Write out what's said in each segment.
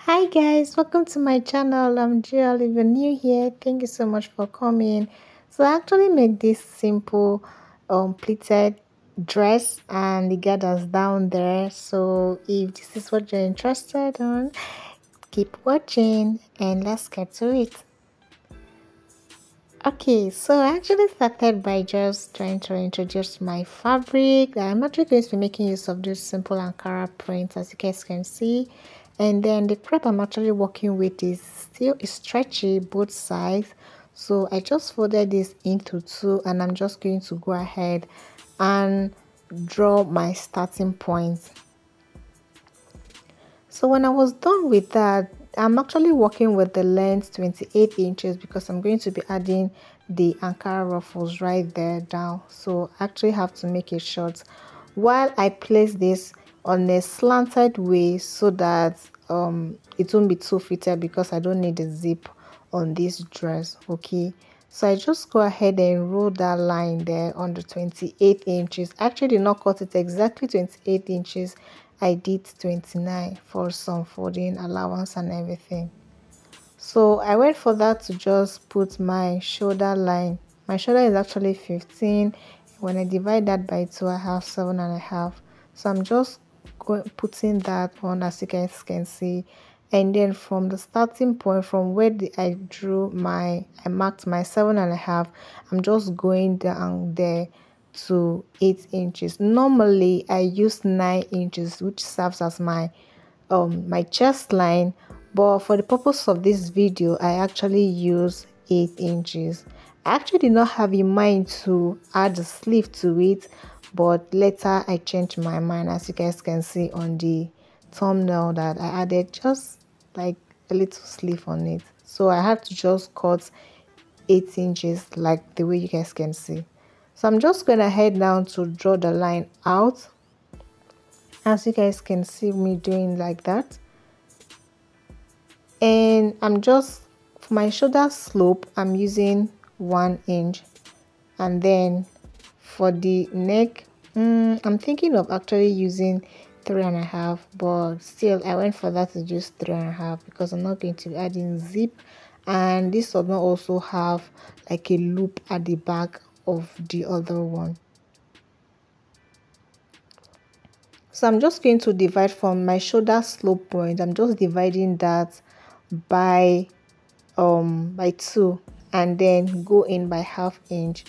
Hi guys, welcome to my channel. I'm Jill. If you're new here, thank you so much for coming. So I actually made this simple pleated dress and the gathers down there. So if this is what you're interested in, keep watching and let's get to it. Okay, so I actually started by just trying to introduce my fabric. I'm actually going to be making use of this simple Ankara print, as you guys can see. And then the crepe I'm actually working with is still stretchy both sides. So I just folded this into two and I'm just going to go ahead and draw my starting point. So when I was done with that, I'm actually working with the length 28 inches because I'm going to be adding the Ankara ruffles right there down. So I actually have to make it short while I place this on a slanted way so that it won't be too fitted because I don't need a zip on this dress. Okay, so I just go ahead and roll that line there on the 28 inches. I actually did not cut it exactly 28 inches. I did 29 for some folding allowance and everything. So I went for that to just put my shoulder line. My shoulder is actually 15. When I divide that by 2, I have 7.5. So I'm just putting that on, as you guys can see. And then from the starting point, from where I marked my 7.5, I'm just going down there to 8 inches. Normally I use 9 inches, which serves as my chest line, but for the purpose of this video I actually use 8 inches. I actually did not have in mind to add a sleeve to it, but later I changed my mind, as you guys can see on the thumbnail, that I added just like a little sleeve on it. So I had to just cut 8 inches like the way you guys can see. So I'm just going to head down to draw the line out, as you guys can see me doing like that. And I'm just, for my shoulder slope, I'm using 1 inch, and then for the neck, I'm thinking of actually using 3.5, but still I went for that to just 3.5 because I'm not going to be adding zip, and this does not also have like a loop at the back of the other one. So I'm just going to divide from my shoulder slope point. I'm just dividing that by 2 and then go in by 1/2 inch,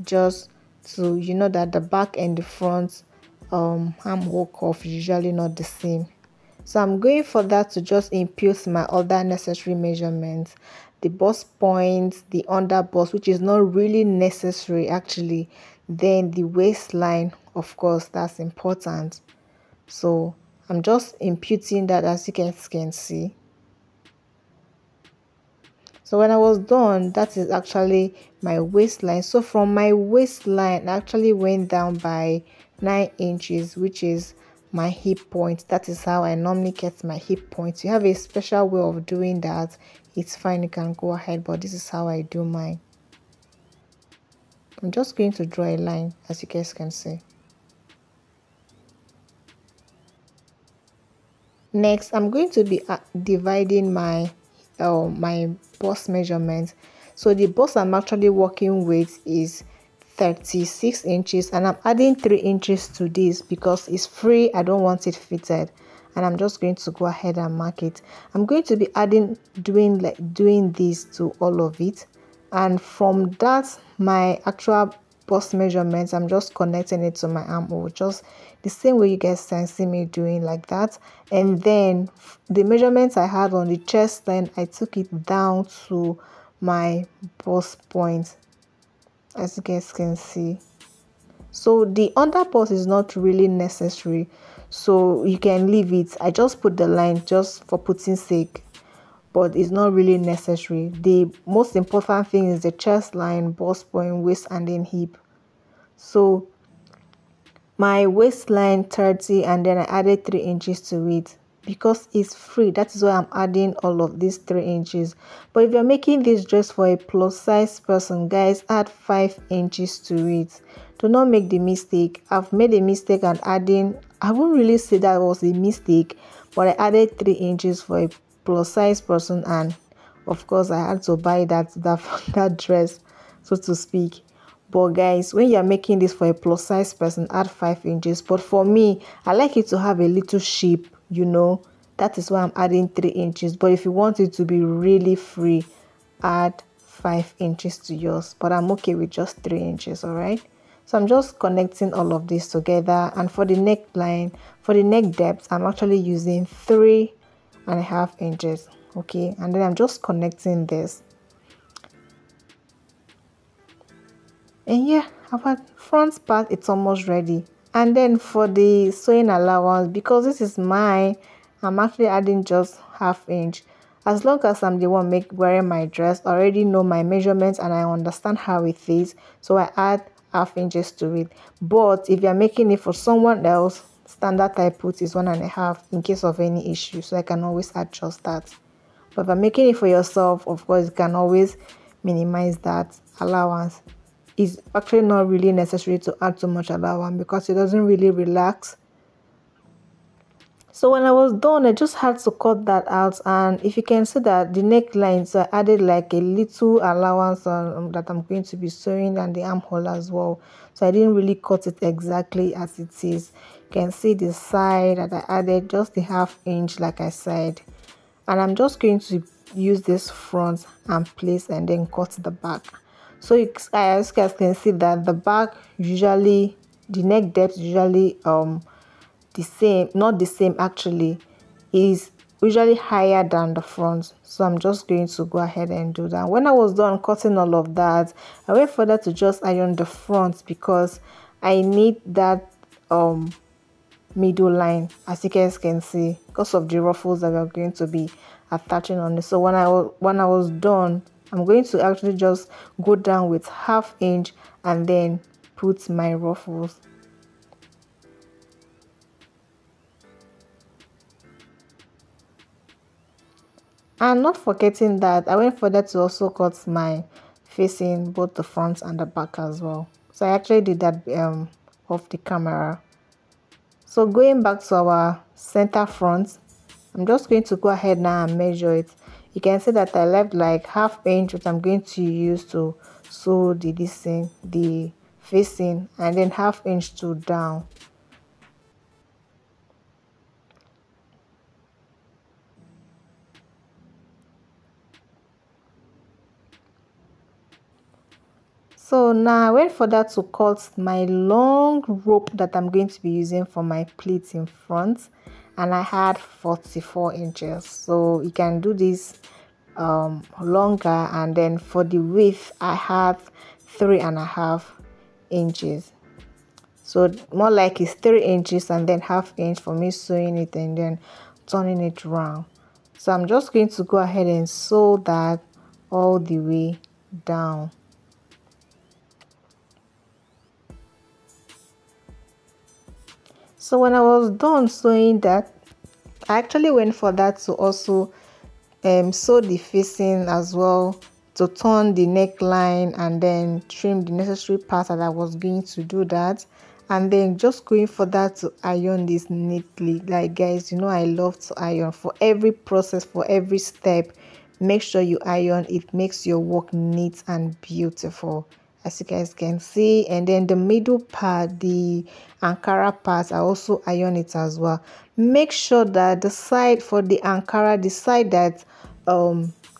just to, you know, that the back and the front armhole curve is usually not the same. So I'm going for that to just impute my other necessary measurements, the bust point, the under bust, which is not really necessary actually, then the waistline, of course, that's important. So I'm just imputing that, as you guys can see. So when I was done, that is actually my waistline. So from my waistline, I actually went down by 9 inches, which is my hip point. That is how I normally get my hip point. You have a special way of doing that, it's fine, you can go ahead, but this is how I do mine. I'm just going to draw a line, as you guys can see. Next, I'm going to be dividing my bust measurement. So the bust I'm actually working with is 36 inches, and I'm adding 3 inches to this because it's free. I don't want it fitted, and I'm just going to go ahead and mark it. I'm going to be doing this to all of it, and from that, my actual bust measurements, I'm just connecting it to my armhole, just the same way you guys can see me doing like that. And then the measurements I had on the chest line, I took it down to my bust point, as you guys can see. So the under bust is not really necessary, so you can leave it. I just put the line just for putting sake, but it's not really necessary. The most important thing is the chest line, bust point, waist, and then hip. So my waistline 30, and then I added 3 inches to it because it's free. That is why I'm adding all of these 3 inches. But if you're making this dress for a plus size person, guys, add 5 inches to it. Do not make the mistake. I've made a mistake and adding, I won't really say that was a mistake, but I added 3 inches for a plus size person, and of course I had to buy that dress, so to speak. But guys, when you're making this for a plus size person, add 5 inches. But for me, I like it to have a little shape, you know. That is why I'm adding 3 inches. But if you want it to be really free, add 5 inches to yours. But I'm okay with just 3 inches, all right? So I'm just connecting all of this together. And for the neckline, for the neck depth, I'm actually using 3.5 inches. Okay, and then I'm just connecting this. And yeah, our front part, it's almost ready. And then for the sewing allowance, because this is mine, I'm actually adding just 1/2 inch. As long as I'm the one wearing my dress, I already know my measurements and I understand how it is, so I add 1/2 inches to it. But if you're making it for someone else, standard I put is 1.5 in case of any issue, so I can always adjust that. But if I'm making it for yourself, of course you can always minimize that allowance. It's actually not really necessary to add too much allowance because it doesn't really relax. So when I was done, I just had to cut that out, and if you can see that the neckline, so I added like a little allowance on that I'm going to be sewing, and the armhole as well. So I didn't really cut it exactly as it is. You can see the side that I added just the 1/2 inch like I said, and I'm just going to use this front and place and then cut the back. So as you guys can see that the back usually, the neck depth usually the same, not the same actually, is usually higher than the front. So I'm just going to go ahead and do that. When I was done cutting all of that, I went further to just iron the front because I need that middle line, as you guys can see, because of the ruffles that we're going to be attaching on it. So when I was done, I'm going to actually just go down with 1/2 inch and then put my ruffles. And not forgetting that I went further to also cut my facing, both the front and the back as well. So I actually did that off the camera. So going back to our center front, I'm just going to go ahead now and measure it. You can see that I left like 1/2 inch, which I'm going to use to sew the facing, and then 1/2 inch to down. So now I went further to cut my long rope that I'm going to be using for my pleats in front, and I had 44 inches. So you can do this longer, and then for the width I have 3.5 inches. So more like it's 3 inches and then 1/2 inch for me sewing it and then turning it round. So I'm just going to go ahead and sew that all the way down. So when I was done sewing that, I actually went for that to also sew the facing as well, to turn the neckline and then trim the necessary part that I was going to do that, and then just going for that to iron this neatly. Like guys, you know I love to iron. For every process, for every step, make sure you iron. It makes your work neat and beautiful, as you guys can see. And then the middle part, the Ankara part, I also iron it as well. Make sure that the side for the Ankara, the side that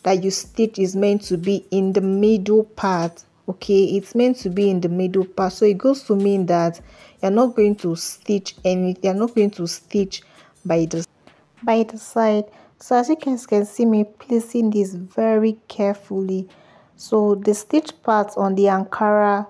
that you stitch is meant to be in the middle part. Okay, it's meant to be in the middle part, so it goes to mean that you're not going to stitch anything, you're not going to stitch by the side. So as you guys can see me placing this very carefully. So the stitch part on the Ankara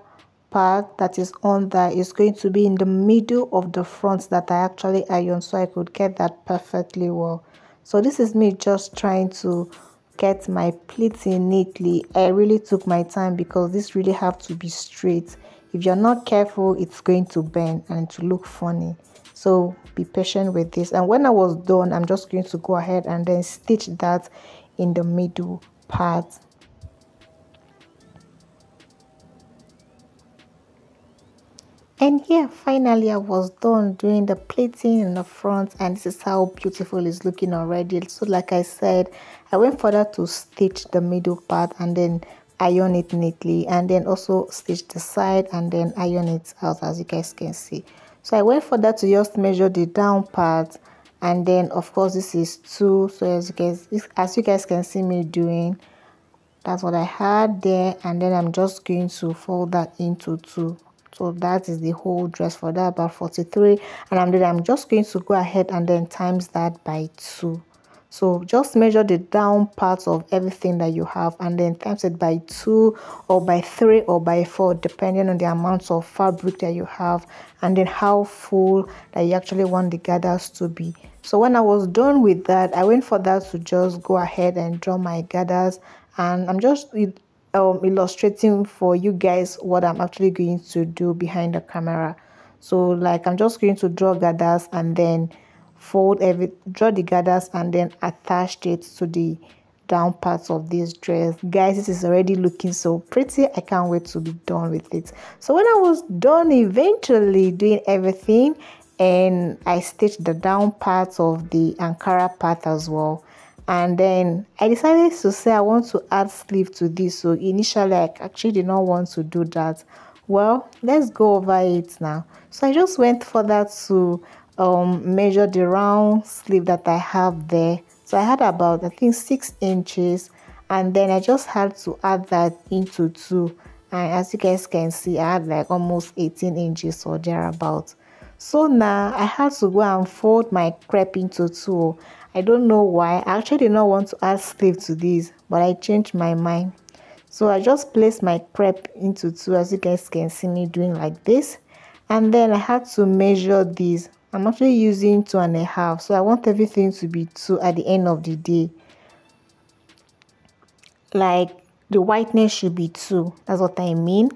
part that is on there is going to be in the middle of the front that I actually ironed, so I could get that perfectly well. So this is me just trying to get my pleating neatly. I really took my time because this really have to be straight. If you're not careful, it's going to bend and to look funny. So be patient with this. And when I was done, I'm just going to go ahead and then stitch that in the middle part. And here finally I was done doing the plating in the front, and this is how beautiful it's looking already. So like I said, I went further to stitch the middle part and then iron it neatly, and then also stitch the side and then iron it out, as you guys can see. So I went further to just measure the down part, and then of course this is 2. So as you guys can see me doing, that's what I had there, and then I'm just going to fold that into 2. So that is the whole dress for that, about 43, and I'm just going to go ahead and then times that by 2. So just measure the down parts of everything that you have and then times it by 2 or by 3 or by 4, depending on the amounts of fabric that you have and then how full that you actually want the gathers to be. So when I was done with that, I went for that to just go ahead and draw my gathers, and I'm just illustrating for you guys what I'm actually going to do behind the camera. So like I'm just going to draw gathers and then draw the gathers and then attach it to the down parts of this dress. Guys, this is already looking so pretty. I can't wait to be done with it. So when I was done eventually doing everything, and I stitched the down parts of the Ankara part as well, and then I decided to say I want to add sleeve to this. So initially I actually did not want to do that. Well, let's go over it now. So I just went further to measure the round sleeve that I have there. So I had about, I think, 6 inches, and then I just had to add that into 2, and as you guys can see, I had like almost 18 inches or thereabout. So now I had to go and fold my crepe into 2. I don't know why. I actually did not want to add sleeve to this, but I changed my mind. So I just placed my crepe into 2, as you guys can see me doing like this, and then I had to measure this. I'm actually using 2.5, so I want everything to be 2 at the end of the day. Like the whiteness should be 2, that's what I mean.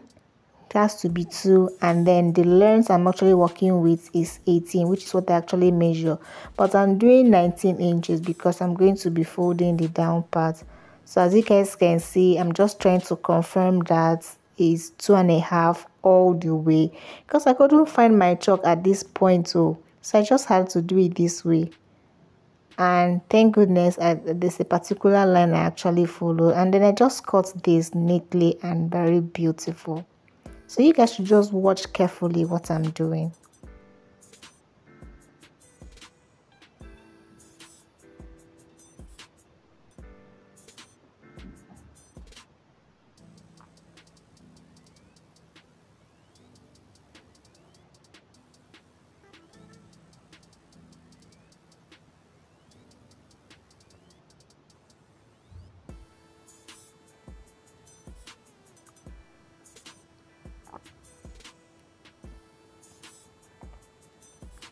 It has to be 2, and then the length I'm actually working with is 18, which is what I actually measure, but I'm doing 19 inches because I'm going to be folding the down part. So as you guys can see, I'm just trying to confirm that is 2.5 all the way, because I couldn't find my chalk at this point, so I just had to do it this way. And thank goodness there's a particular line I actually follow, and then I just cut this neatly and very beautiful. So you guys should just watch carefully what I'm doing.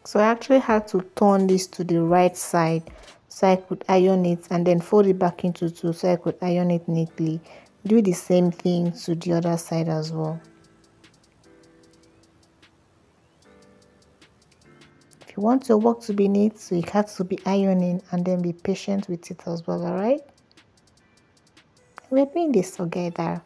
So I actually had to turn this to the right side so I could iron it, and then fold it back into 2 so I could iron it neatly. Do the same thing to the other side as well. If you want your work to be neat, so you have to be ironing and then be patient with it as well, alright? We're doing this together.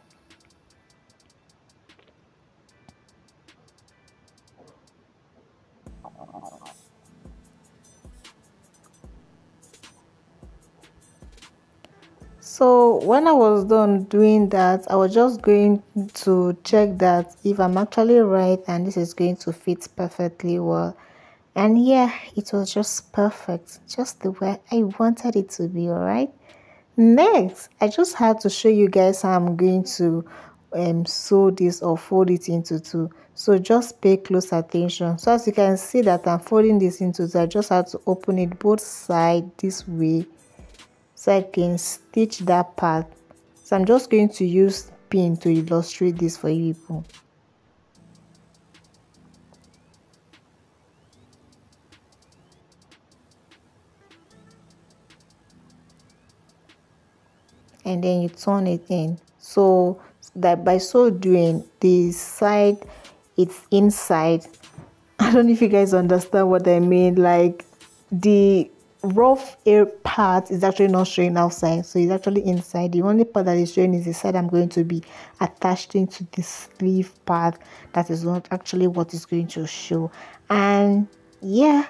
So when I was done doing that, I was just going to check that if I'm actually right and this is going to fit perfectly well. And yeah, it was just perfect, just the way I wanted it to be, alright? Next, I just had to show you guys how I'm going to sew this or fold it into 2. So just pay close attention. So as you can see that I'm folding this into 2, I just had to open it both sides this way so I can stitch that part. So I'm just going to use pin to illustrate this for you people. And then you turn it in, so that by so doing the side it's inside. I don't know if you guys understand what I mean. Like the rough air part is actually not showing outside, so it's actually inside. The only part that is showing is the side I'm going to be attached into the sleeve part. That is not actually what is going to show. And yeah,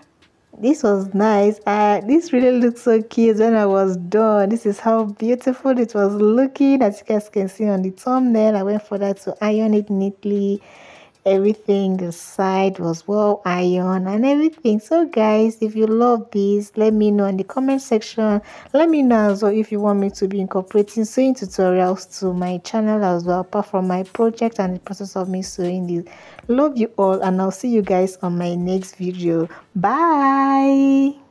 this was nice. This really looked so cute when I was done. This is how beautiful it was looking. As you guys can see on the thumbnail, I went further to iron it neatly. Everything, the side was well ironed and everything. So guys, if you love this, let me know in the comment section. Let me know as well if you want me to be incorporating sewing tutorials to my channel as well, apart from my project and the process of me sewing this. Love you all, and I'll see you guys on my next video. Bye.